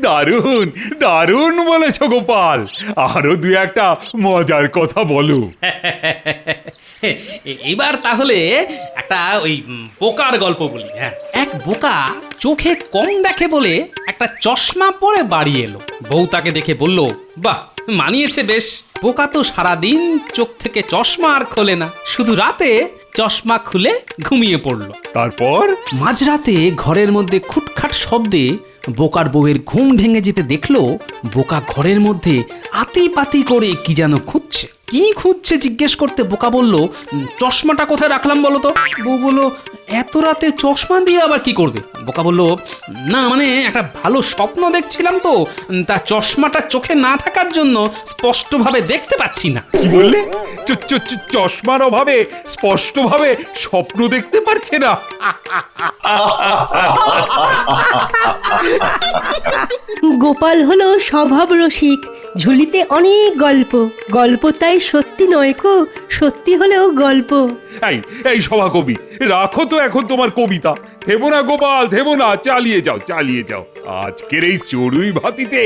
দারুণ দারুণ বলেছ গোপাল, আরো দু একটা মজার কথা বলো। এবার তাহলে একটা ওই বোকার গল্প বলি। হ্যাঁ, এক বোকা চোখে কম দেখে বলে একটা চশমা পরে বাড়ি এলো। বউ তাকে দেখে বলল, বাহ, মানিয়েছে বেশ। বোকা তো সারাদিন চোখ থেকে চশমা আর খোলে না, শুধু রাতে চশমা খুলে ঘুমিয়ে পড়ল। তারপর মাঝরাতে ঘরের মধ্যে খুটখাট শব্দে বোকার বউয়ের ঘুম ভেঙে যেতে দেখলো বোকা ঘরের মধ্যে আতিপাতি করে কি যেন খুঁজছে। কি খুঁজছে জিজ্ঞেস করতে বোকা বলল, চশমাটা কোথায় রাখলাম বলো তো। বউ বলল, এত রাতে চশমা দিয়ে আবার কি করবে? বোকা বলল, না মানে একটা ভালো স্বপ্ন দেখছিলাম তো, তা চশমাটা চোখে না থাকার জন্য স্পষ্টভাবে দেখতে পাচ্ছি না। কি বললে? চশমার অভাবে স্পষ্টভাবে স্বপ্ন দেখতে পারছে না? গোপাল হলো স্বভাব রসিক, ঝুলিতে অনেক গল্প, গল্প তাই সত্যি নয় কো, সত্যি হলেও গল্প। এই এই সভাকবি, রাখো তো এখন তোমার কবিতা। থেমো না গোপাল, থেমো না, চালিয়ে যাও চালিয়ে যাও। আজকের এই চড়ুই ভাতিতে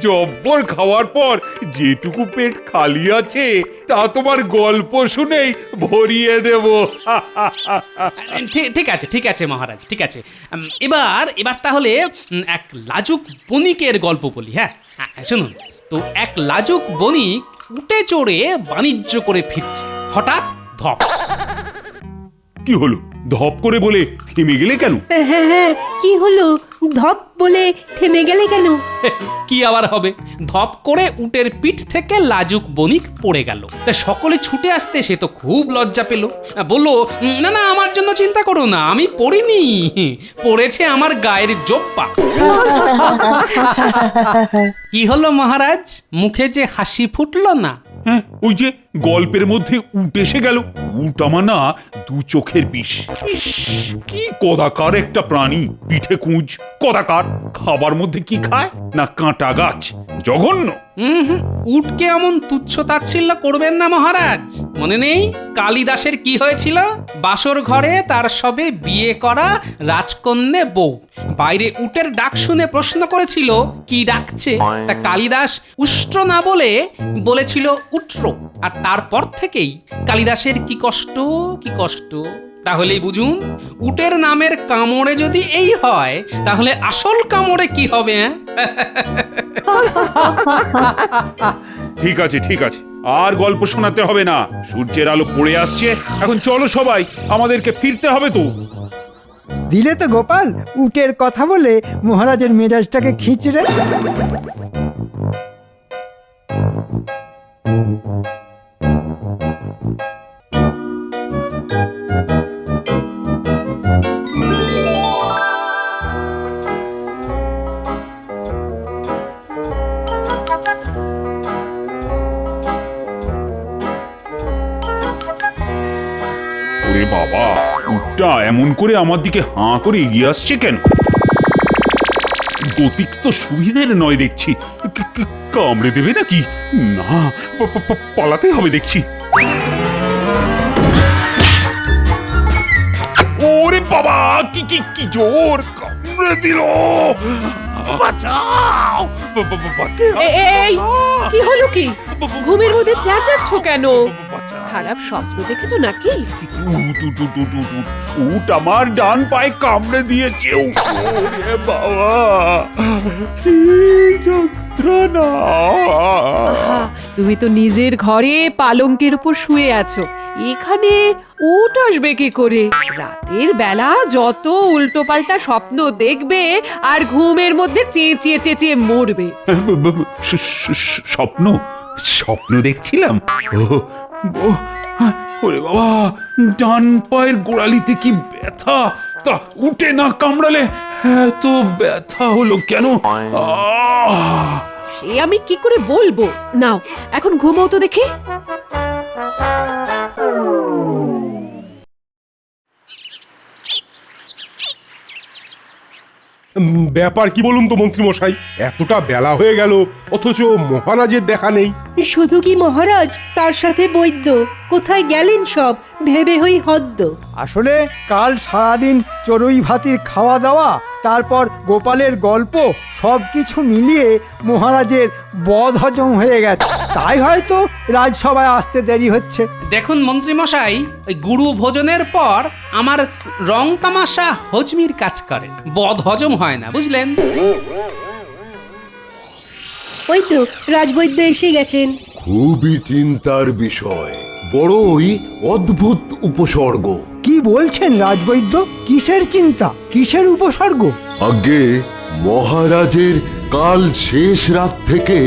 জব্বর খাওয়ার পর যেটুকু পেট খালি আছে তা তোমার গল্প শুনেই ভরিয়ে দেব। ঠিক আছে ঠিক আছে মহারাজ, ঠিক আছে। এবার এবার তাহলে এক লাজুক বণিকের গল্প বলি। হ্যাঁ, শুনুন তো। এক লাজুক বণিক উটে চড়ে বাণিজ্য করে ফিরছে, হঠাৎ ধপ। কি হলো? ধপ করে বলে থেমে গেলে কেন? হ্যাঁ হ্যাঁ, কি হলো? ধপ বলে থেমে গেলে কেন? কি আবার হবে, ধপ করে উটের পিঠ থেকে লাজুক বণিক পড়ে গেল। তা সকলে ছুটে আসতে সে তো খুব লজ্জা পেল। বলল, না না, আমার জন্য চিন্তা করো না, আমি পড়িনি, পড়েছে আমার গায়ের জোপ্পা। কি হলো মহারাজ, মুখে যে হাসি ফুটলো না? হ্যাঁ, ওই যে গল্পের মধ্যে উট এসে গেল। উট আমার না দু চোখের বিষ। ইস, কি কদাকার একটা প্রাণী, পিঠে কুঁজ, কদাকার। খাবার মধ্যে কি খায় না কাঁটা গাছ, জঘন্য। উটকে এমন তুচ্ছ তাচ্ছিল্য করবেন না মহারাজ। মনে নেই কালিদাসের কি হয়েছিল? বাসর ঘরে তার সবে বিয়ে করা রাজকন্যে বউ বাইরে উটের ডাক শুনে প্রশ্ন করেছিল কি ডাকছে। তা কালিদাস উষ্ট্র না বলে বলেছিল উট্র। আর তারপর থেকেই কালিদাসের কি কষ্ট, কি কষ্ট। তাহলেই বুঝুন, উটের নামের কামড়ে যদি এই হয়, তাহলে আসল কামড়ে কি হবে? ঠিক আছে ঠিক আছে, আর গল্প শোনাতে হবে না। সূর্যের আলো পড়ে আসছে, এখন চলো সবাই, আমাদেরকে ফিরতে হবে তো। দিলে তো গোপাল উটের কথা বলে মহারাজের মেজাজটাকে খিঁচড়ে। ওরে বাবা, উটটা এমন করে আমার দিকে হাঁ করে এগিয়ে আসছে কেন? গতিক তো সুবিধের নয় দেখছি। কামড়ে দেবে নাকি? না, পালাতে হবে দেখছি। ওরে বাবা, কি কি কি জোর কামড়ে দিল! বাঁচাও! এই কি হলো? কি ঘুমের মধ্যে চেঁচাচ্ছ কেন? খারাপ স্বপ্ন দেখেছো নাকি? উট আমার ডান পায়ে কামড়ে দিয়েছে। ওরে বাবা, কি যন্ত্রণা! তুমি তো নিজের ঘরে পালঙ্কের উপর শুয়ে আছো, এখানে উট আসবে কি করে? রাতের বেলা যত উল্টোপাল্টা স্বপ্ন দেখবে আর ঘুমের মধ্যে চেঁচিয়ে চেঁচিয়ে মরবে। স্বপ্ন স্বপ্ন দেখছিলাম। ওরে বাবা, ডান পায়ের গোড়ালিতে কি ব্যথা! তা উঠে না কামড়ালে এত ব্যথা হলো কেন? সে আমি কি করে বলবো? নাও এখন ঘুমোও তো দেখি। ব্যাপার কি বলুন তো মন্ত্রী মশাই, এতটা বেলা হয়ে গেল অথচ মহারাজের দেখা নেই। শুধু কি মহারাজ, তার সাথে বৈদ্য কোথায় গেলেন সব ভেবে হই হদ্দ। আসলে কাল সারাদিন চড়ুই ভাতির খাওয়া দাওয়া, তারপর গোপালের গল্প, সব কিছু মিলিয়ে মহারাজের বদ হজম হয়ে গেছে, তাই হয়তো রাজসভায় আসতে দেরি হচ্ছে। দেখুন মন্ত্রীমশাই, ওই গুরু ভোজনের পর আমার রং তামাশা হজমির কাজ করে, বদ হজম হয় না, বুঝলেন? ওই তো রাজবৈদ্য এসে গেছেন। খুবই চিন্তার বিষয়, বড়ই অদ্ভুত উপসর্গ। কি বলছেন রাজবৈদ্য? কিসের চিন্তা, কিসের উপসর্গ? আগে মহারাজের কাল শেষ রাত থেকে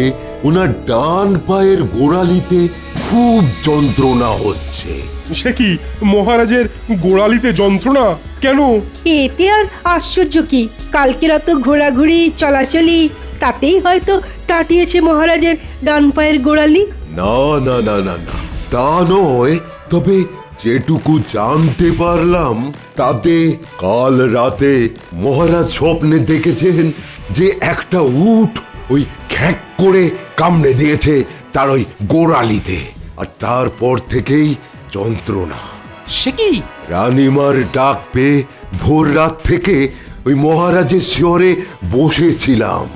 ওনার ডান পায়ের গোড়ালিতে খুব যন্ত্রণা হচ্ছে। সে কি, মহারাজের গোড়ালিতে যন্ত্রণা কেন? এতে আর আশ্চর্য কি, কালকের অত ঘোরাঘুরি চলাচলি, তাতেই হয়তো টাটিয়েছে মহারাজের ডান পায়ের গোড়ালি। না না না না না, তা নয়, তবে যেটুকু জানতে পারলাম তাতে কাল রাতে মহারাজ স্বপ্নে দেখেছেন যে একটা উট ওই খ্যাক করে কামড়ে দিয়েছে তার ওই গোড়ালিতে, আর তারপর থেকেই যন্ত্রণা। সে কি? রানীমার ডাক পেয়ে ভোর রাত থেকে ওই মহারাজের শিয়রে বসেছিলাম।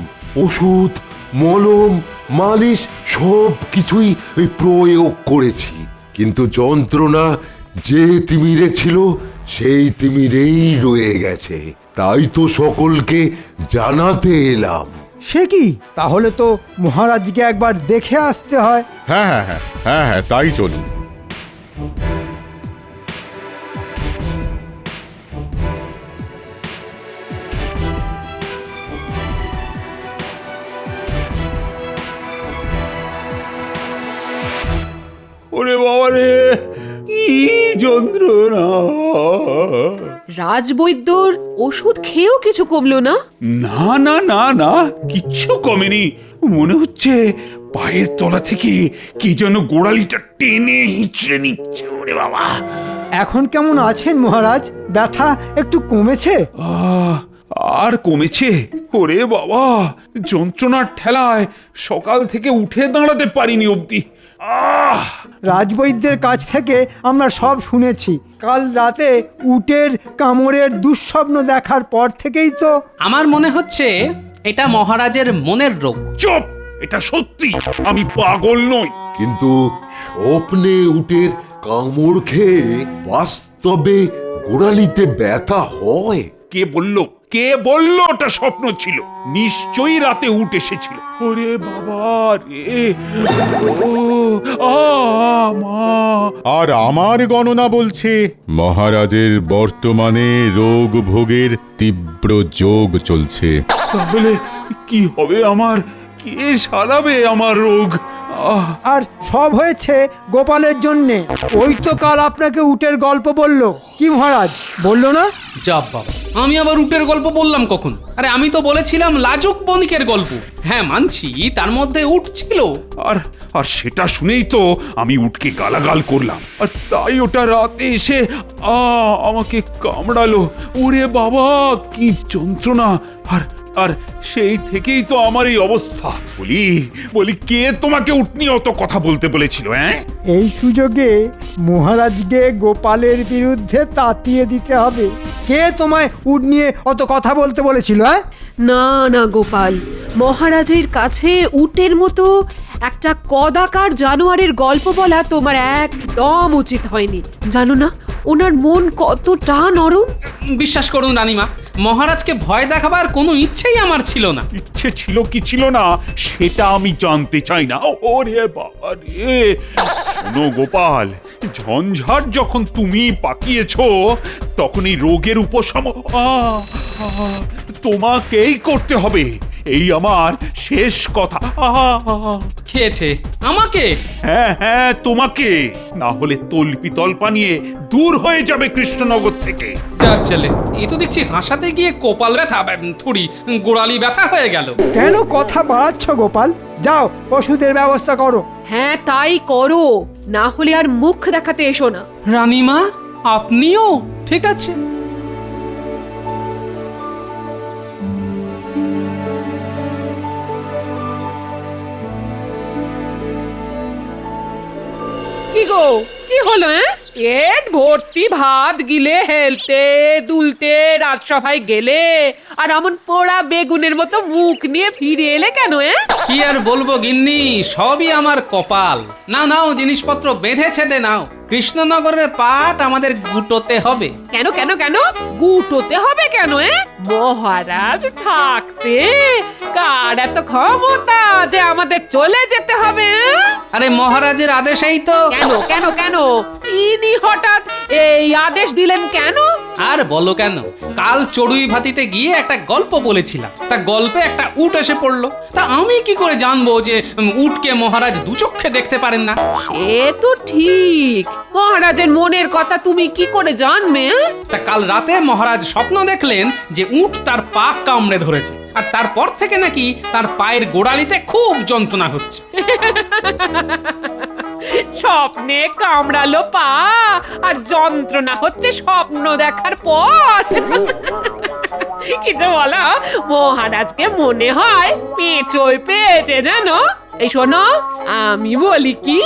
ওষুধ, মলম, মালিশ সব কিছুই ওই প্রয়োগ করেছি, কিন্তু যন্ত্রণা যে তিমিরে ছিল সেই তিমিরেই রয়ে গেছে। তাই তো সকলকে জানাতে এলাম। সে কি, তাহলে তো মহারাজকে একবার দেখে আসতে হয়। হ্যাঁ হ্যাঁ হ্যাঁ হ্যাঁ হ্যাঁ, তাই চলুন। ওরে বাবা রে, কি যন্ত্রণা! রাজবৈদ্যর ওষুধ খেয়েও কিছু কমলো না? না না না না, কিচ্ছু কমেনি। মনে হচ্ছে পায়ের তলা থেকে কি যেন গোড়ালিটা টেনে হিঁচড়ে নিচ্ছে। ওরে বাবা! এখন কেমন আছেন মহারাজ? ব্যথা একটু কমেছে? আহ, আর কমেছে? ওরে বাবা, যন্ত্রণার ঠেলায় সকাল থেকে উঠে দাঁড়াতে পারিনি অবধি। আহ! রাজবৈদ্যের কাছ থেকে আমরা সব শুনেছি। কাল রাতে উটের কামড়ের দুঃস্বপ্ন দেখার পর থেকেই তো। আমার মনে হচ্ছে এটা মহারাজের মনের রোগ। চুপ! এটা সত্যি, আমি পাগল নই। কিন্তু স্বপ্নে উটের কামড় খেয়ে বাস্তবে গোড়ালিতে ব্যথা হয়? কে বললো? কে বললো ওটা স্বপ্ন ছিল? নিশ্চয়ই রাতে উঠ এসেছিল। ওরে বাবা রে! ও মা! আর আমার গণনা বলছে মহারাজের বর্তমানে রোগ ভোগের তীব্র যোগ চলছে। তাহলে কি হবে আমার? কে সারাবে আমার রোগ? আর সব হয়েছে গোপালের জন্যে। ওই তো কাল আপনাকে উটের গল্প বলল, কি মহারাজ বলল না? যাব বাবা, আমি আবার উটের গল্প বললাম কখন? আরে আমি তো বলেছিলাম লাজুক বণিকের গল্প। হ্যাঁ মানছি, তার মধ্যে উট ছিল। আর আর সেটা শুনেই তো আমি উটকে গালাগাল করলাম, আর তাই ওটা রাতে এসে আমাকে কামড়ালো। ওরে বাবা, কি যন্ত্রণা! আর আর সেই থেকেই তো আমার এই অবস্থা। বলি বলি কে তোমাকে উট নিয়ে অত কথা বলতে বলেছিল? হ্যাঁ, এই সুযোগে মহারাজকে গোপালের বিরুদ্ধে তাতিয়ে দিতে হবে। কে তোমায় উট নিয়ে অত কথা বলতে বলেছিল? হ্যাঁ, না না গোপাল, মহারাজের কাছে উটের মতো একটা কদাকার জানোয়ারের গল্প বলা তোমার একদম উচিত হয়নি। জানো না ওনার মন কতটা নরম? বিশ্বাস করুন রানীমা, মহারাজকে ভয় দেখাবার কোনো ইচ্ছেই আমার ছিল না। ইচ্ছে ছিল কি ছিল না সেটা আমি জানতে চাই না। ওরে বাবা রে! শোনো গোপাল, ঝঞ্ঝাট যখন তুমি পাকিয়েছো, তখন এই রোগের উপশম তোমাকেই করতে হবে। এই আমার শেষ কথা। খেয়েছে আমাকে? হ্যাঁ হ্যাঁ, তোমাকে। না হলে তল্পি তল্পা নিয়ে দূর হয়ে যাবে কৃষ্ণনগর থেকে। যা ছেলে, এ তো দেখছি হাসাতে গিয়ে কপাল ব্যথা, থুড়ি গোড়ালি ব্যথা হয়ে গেল। কেন কথা বাড়াচ্ছ গোপাল? যাও ওষুধের ব্যবস্থা করো। হ্যাঁ তাই করো, না হলে আর মুখ দেখাতে এসো না। রানীমা, আপনিও? ঠিক আছে। গো কি হলো পেট ভর্তি ভাত গিলে হেলতে দুলতে রাজসভায় গেলে আর এমন পোড়া বেগুনের মতো মুখ নিয়ে ফিরে এলে কেন কি আর বলবো গিন্নি, সবই আমার কপাল। নাও নাও, জিনিসপত্র বেঁধেছে দে নাও। কৃষ্ণনগরের পাট আমাদের গুটোতে হবে। কেন কেন কেন গুটোতে হবে কেন মহারাজ থাকতে কার এত ক্ষমতা যে আমাদের চলে যেতে হবে আরে মহারাজের আদেশেই তো। কেন কেন কেন ইনি হঠাৎ এই আদেশ দিলেন কেন? আর বলো কেন, কাল চড়ুই ভাতিতে গিয়ে একটা গল্প বলেছিলাম, তা গল্পে একটা উট এসে পড়লো। তা আমি কি করে জানবো যে উটকে মহারাজ দু চক্ষে দেখতে পারেন না? সে তো ঠিক, মহারাজের মনের কথা তুমি কি করে জানবে? তা কাল রাতে মহারাজ স্বপ্ন দেখলেন যে উট তার পা কামড়ে ধরেছে, আর তারপর থেকে নাকি তার পায়ের গোড়ালিতে খুব যন্ত্রণা হচ্ছে। স্বপ্নে কামড়ালো পা আর যন্ত্রণা হচ্ছে স্বপ্ন দেখার পর। কিছু বলো, মহারাজকে মনে হয় পেঁচোয় পেয়েছে জানো। এই শোনো, আমি বলি কি,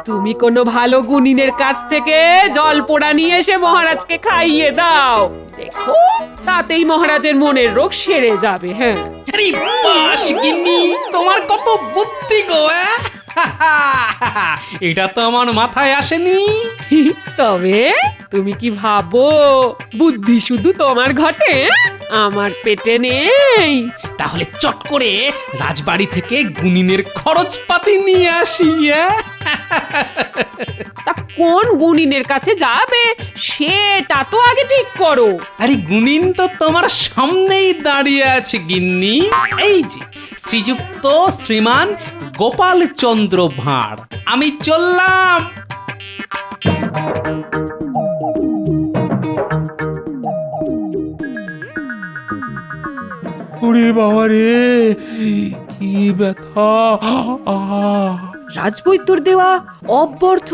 তুমি কোনো ভালো গুণিনের কাছ থেকে জল পোড়া নিয়ে এসে মহারাজকে খাইয়ে দাও, দেখো তাতেই মহারাজের মনের রোগ সেরে যাবে। হ্যাঁ, আরে বাস গিন্নি, তোমার কত বুদ্ধি গো! এটা তো আমার মাথায় আসেনি। তবে তুমি কি ভাবো বুদ্ধি শুধু তোমার ঘটে, আমার পেটে নেই? তাহলে চট করে রাজবাড়ি থেকে গুনিনের খরচপাতি নিয়ে আসি। তা কোন গুণিনের কাছে যাবে সেটা তো আগে ঠিক করো। আরে গুনিন তো তোমার সামনেই দাঁড়িয়ে আছে গিন্নি, এই যে শ্রীযুক্ত শ্রীমান গোপাল চন্দ্র ভাঁড়। আমি চললাম। ওরে বাবা রে, কি ব্যথা! রাজবৈদ্যর দেওয়া অব্যর্থ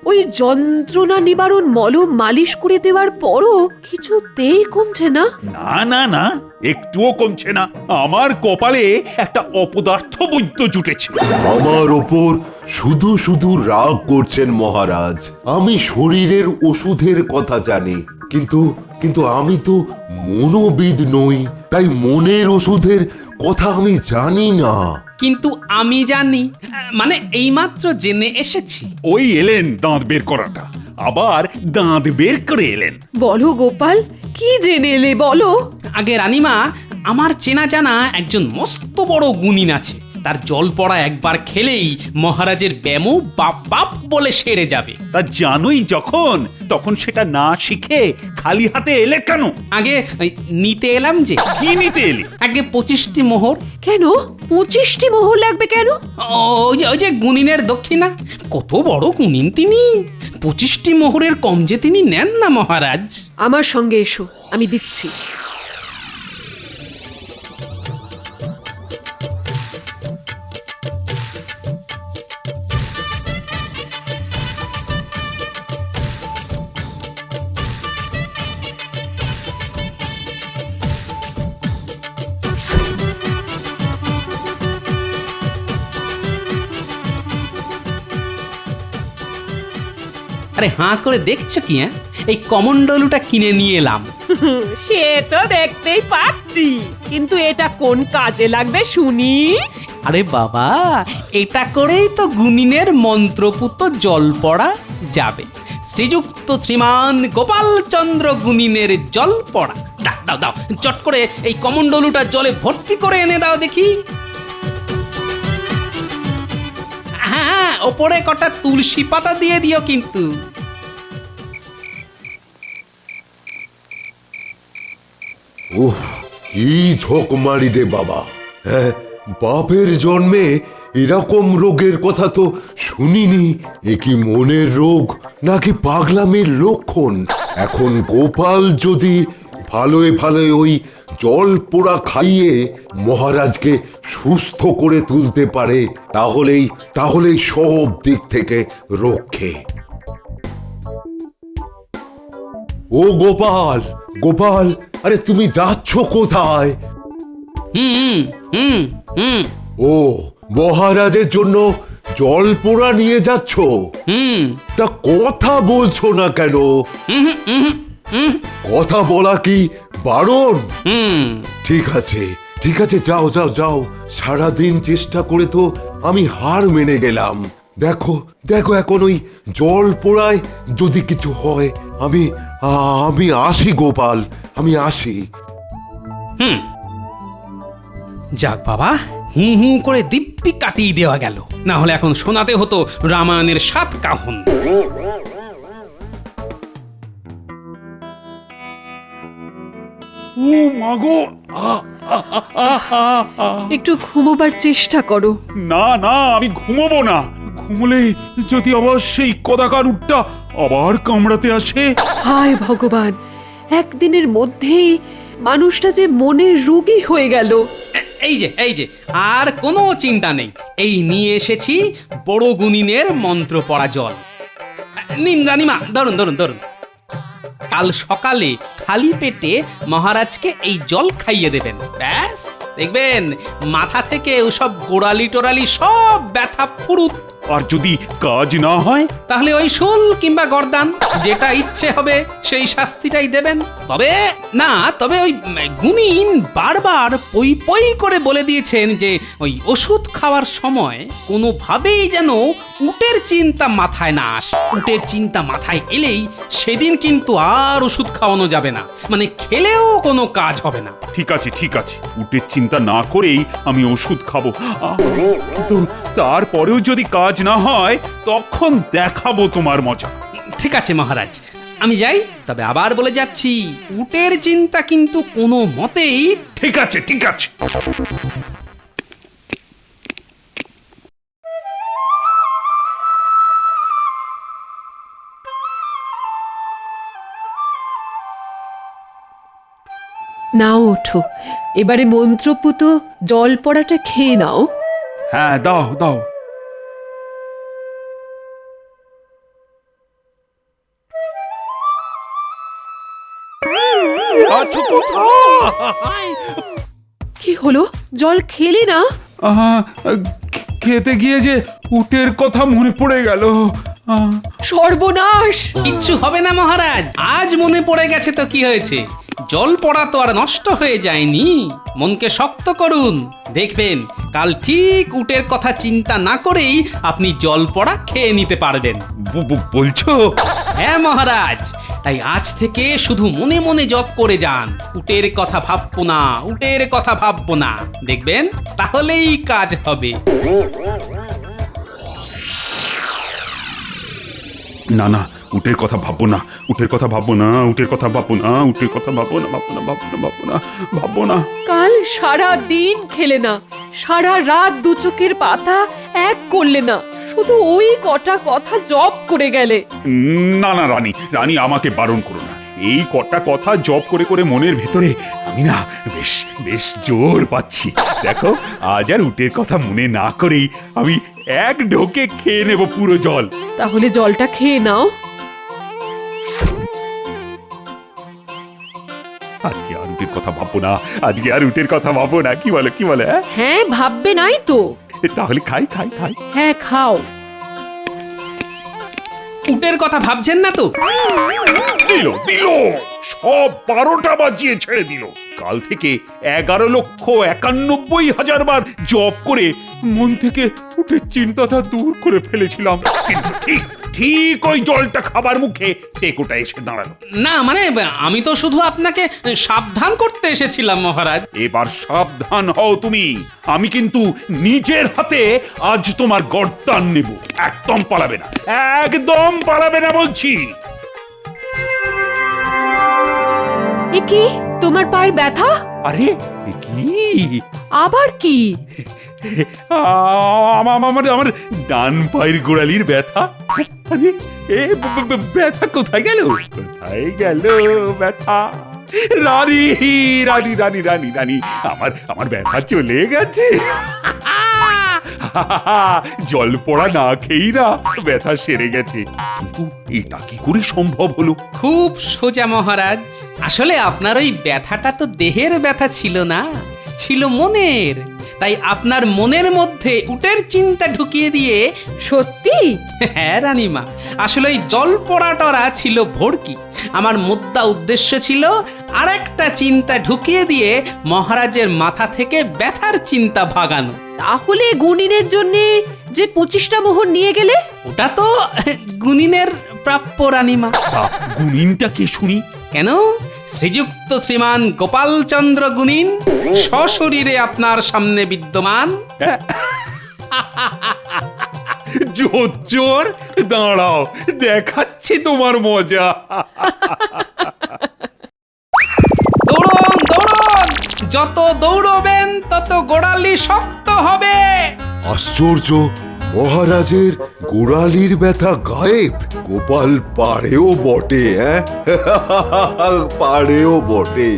ওই যন্ত্রণা নিবারণ মলম মালিশ করে দেওয়ার পরও কিছুতেই কমছে না। না না না, একটুও কমছে না। আমার কপালে একটা অপদার্থ বৈদ্য জুটেছে। আমার ওপর শুধু শুধু রাগ করছেন মহারাজ। আমি শরীরের ওষুধের কথা জানি, কিন্তু কিন্তু আমি তো মনোবিদ নই, তাই মনের ওষুধের কথা আমি জানি না। কিন্তু আমি জানি, মানে এইমাত্র জেনে এসেছি। ওই এলেন দাঁত বের করাটা, আবার দাঁত বের করে এলেন। বলো গোপাল, কি জেনে এলে বলো। আগে রানীমা, আমার চেনা জানা একজন মস্ত বড় গুণিন আছে, তার জল পড়া একবার খেলেই মহারাজের ব্যামো বাপ বাপ বলে সেরে যাবে। তা জানোই যখন, তখন সেটা না শিখে খালি হাতে এলে কেন? আগে নিতে এলাম যে। কি নিতে এলি? আগে 25টি মোহর। কেন 25টি মোহর লাগবে কেন? ওই যে গুনিনের দক্ষিণা, কত বড় গুনিন তিনি, 25টি মোহরের কম যে তিনি নেন না মহারাজ। আমার সঙ্গে এসো, আমি দিচ্ছি। আরে হাঁ করে দেখছো কি? এই কমন্ডলুটা কিনে নিয়ে এলাম। সে তো দেখতেই পাচ্ছি, কিন্তু এটা কোন কাজে লাগবে শুনি? আরে বাবা, এটা করেই তো গুনিনের মন্ত্রপুত জল পড়া যাবে। শ্রীযুক্ত শ্রীমান গোপাল চন্দ্র গুনিনের জল পড়া। দাও দাও দাও, চট করে এই কমন্ডলুটা জলে ভর্তি করে এনে দাও দেখি। হ্যাঁ, ওপরে কটা তুলসী পাতা দিয়ে দিও কিন্তু। ওহ, কি ঝকমারি রে বাবা! হ্যাঁ, বাপের জন্মে এরকম রোগের কথা তো শুনিনি। এ কি মনের রোগ নাকি পাগলামির লক্ষণ? এখন গোপাল যদি ভালোয় ভালোয় ওই জল পোড়া খাইয়ে মহারাজকে সুস্থ করে তুলতে পারে, তাহলেই সব দিক থেকে রক্ষে। ও গোপাল, গোপাল, আরে তুমি যাচ্ছ কোথায়? হুম হুম হুম। ও, মহারাজের জন্য জল পোড়া নিয়ে যাচ্ছ? হুম তা কথা বলছো না কেন? হুম হুম হুম কথা বলা কি বারণ? হুম ঠিক আছে ঠিক আছে, যাও যাও যাও। সারাদিন চেষ্টা করে তো আমি হার মেনে গেলাম। দেখো দেখো, এখন ওই জল পোড়ায় যদি কিছু হয়, আমি আমি আসি গোপাল, আমি আসি। হুম যাক বাবা, হু হু করে দিব্যি কাটিয়ে দেওয়া গেল, না হলে এখন শোনাতে হতো রামায়ণের 7 কাহন। ও মাগো, একটু ঘুমোবার চেষ্টা করো। না না, আমি ঘুমোবো না। ঘুমলে যদি আবার সেই কদাকার উটটা আবার কামড়াতে আসে। হায় ভগবান, একদিনের মধ্যেই মানুষটা যে মনের রোগী হয়ে গেল। এই যে আর কোনো চিন্তা নেই, এই নিয়ে এসেছি বড় গুনিনের মন্ত্র পড়া জল। নিন রানীমা, ধরুন ধরুন ধরুন। কাল সকালে খালি পেটে মহারাজকে এই জল খাইয়ে দেবেন, ব্যাস দেখবেন মাথা থেকে ওসব গোড়ালি টোড়ালি সব ব্যথা ফুরুত। আর যদি কাজ না হয়? তাহলে ওই শুল কিংবা গর্দান, যেটা ইচ্ছে হবে সেই শাস্তিটাই দেবেন। তবে ওই গুনিন বারবার পই পই করে বলে দিয়েছেন যে ওই ওষুধ খাওয়ার সময় কোনোভাবেই যেন উটের চিন্তা মাথায় না আসে। উটের চিন্তা মাথায় এলেই সেদিন কিন্তু আর ওষুধ খাওয়ানো যাবে না, মানে খেলেও কোনো কাজ হবে না। ঠিক আছে ঠিক আছে, উটের চিন্তা না করেই আমি ওষুধ খাবো। কিন্তু তারপরেও যদি কাজ না হয়, তখন দেখাবো তোমার মজা। ঠিক আছে মহারাজ, আমি যাই। তবে আবার বলে যাচ্ছি, উটের চিন্তা কিন্তু কোনো মতেই। ঠিক আছে ঠিক আছে। নাও ওঠো, এবারে মন্ত্রপুত জল পড়াটা খেয়ে নাও। হ্যাঁ দাও দাও। আছো কোথায়? কি হলো, জল খেলে না? খেতে গিয়ে যে উটের কথা মনে পড়ে গেল। সর্বনাশ! কিচ্ছু হবে না মহারাজ, আজ মনে পড়ে গেছে তো কি হয়েছে? জল পড়া তো আর নষ্ট হয়ে যায়নি। মনকে শক্ত করুন, দেখবেন কাল ঠিক উটের কথা চিন্তা না করেই আপনি জল পড়া খেয়ে নিতে পারবেন। বলছো? হ্যাঁ মহারাজ, তাই আজ থেকে শুধু মনে মনে জপ করে যান, উটের কথা ভাববো না, উটের কথা ভাববো না। দেখবেন তাহলেই কাজ হবে। না না, উটের কথা ভাববো না, উটের কথা ভাববো না, উটের কথা ভাববো না, উটের কথা ভাববো না, ভাববো না, ভাববো না, ভাববো না, ভাববো না। কাল সারা দিন খেলে না, সারা রাত দু চোখের পাতা এক করলে না, শুধু ওই কটা কথা জপ করে গেলে। না না রানী, রানী আমাকে বারণ করো না। এই কটা কথা জপ করে করে মনের ভেতরে আমি না বেশ বেশ জোর পাচ্ছি। দেখো, আজ আর উটের কথা মনে না করেই আমি এক ঢোকে খেয়ে নেব পুরো জল। তাহলে জলটা খেয়ে নাও। আজকে আর উটের কথা ভাববো না, আজকে আর উটের কথা ভাববো না। কি বলে কি বলে? হ্যাঁ, ভাববে নাই তো? তাহলে খাই খাই খাই। হ্যাঁ, খাও। উটের কথা ভাবছেন না তো? দিল দিল, সব 12টা বাজিয়ে ছেড়ে দিল। কাল থেকে 11,91,000 বার জপ করে মন থেকে উটের চিন্তাটা দূর করে ফেলেছিলাম। কিন্তু ঠিক ঠিক ওই জলটা খাবার মুখে টেকোটা এসে দাঁড়ালো। না মানে আমি তো শুধু আপনাকে সাবধান করতে এসেছিলাম মহারাজ। এবার সাবধান হও তুমি। আমি কিন্তু নিজের হাতে আজ তোমার গর্দান নেব। একদম পালাবে না, একদম পালাবে না বলছি। এ কি, তোমার পায়ের ব্যথা? আরে এ কি? আবার কি? আমার ডান পায়ের গোড়ালির ব্যথা। আরে এ ব্যথা কোথায় গেল? কোথায় গেল ব্যথা? রানী রানী রানী রানী রানী, আমার ব্যথা চলে গেছে। জল পড়া না খেয়েই না ব্যথা সেরে গেছে। কিন্তু এটা কি করে সম্ভব হলো? খুব সোজা মহারাজ, আসলে আপনার ওই ব্যথাটা তো দেহের ব্যথা ছিল না, ছিল মনের। তাই আপনার মনের মধ্যে উটের চিন্তা ঢুকিয়ে দিয়ে সত্যি? হ্যাঁ রানীমা, আসলে ওই জল পড়াটরা ছিল ভড়কি। আমার মোদ্দা উদ্দেশ্য ছিল আরেকটা চিন্তা ঢুকিয়ে দিয়ে মহারাজের মাথা থেকে ব্যথার চিন্তা ভাগানো। তাহলে গুনিনের জন্য যে 25টা মোহর নিয়ে গেলে? ওটা তো গুনিনের প্রাপ্য রানীমা। গুণিনটা কে শুনি? কেন, শ্রীযুক্ত শ্রীমান গোপালচন্দ্র গুনিন সশরীরে আপনার সামনে বিদ্যমান। জোর দাঁড়াও, দেখাচ্ছি তোমার মজা। দৌড়ন দৌড়ন, যত দৌড়বেন তত গোড়ালি শক্ত হবে। আশ্চর্য, মহারাজের গোড়ালির ব্যথা গায়েব। গোপাল পারেও বটে, হ্যাঁ? পারেও বটে।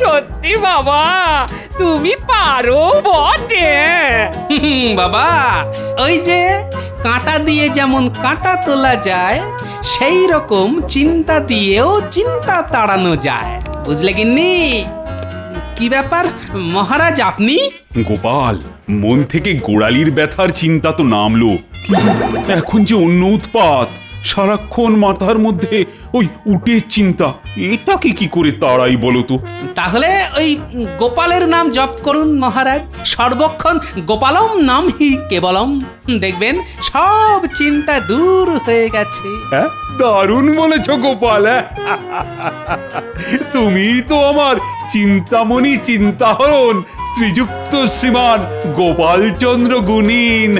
সত্যি বাবা, তুমি পারো বটে। বাবা, ওই যে কাঁটা দিয়ে যেমন কাঁটা তোলা যায়, সেই রকম চিন্তা দিয়েও চিন্তা তাড়ানো যায়, বুঝলে গিন্নি? কি ব্যাপার মহারাজ, আপনি? গোপাল, মন থেকে গোড়ালির ব্যথার চিন্তা তো নামলো, কিন্তু এখন যে অন্য উৎপাত, সারাক্ষণ মাথার মধ্যে ওই উটের চিন্তা, এটাকে কি করে তাড়াই বলো তো? তাহলে ওই গোপালের নাম জপ করুন মহারাজ, সর্বক্ষণ গোপালম নাম হি কেবলম, দেখবেন সব চিন্তা দূর হয়ে গেছে। হ্যাঁ, দারুণ বলেছ গোপাল। হ্যাঁ? তুমি তো আমার চিন্তামণি চিন্তাহরণ শ্রীযুক্ত শ্রীমান গোপালচন্দ্র গুণিন।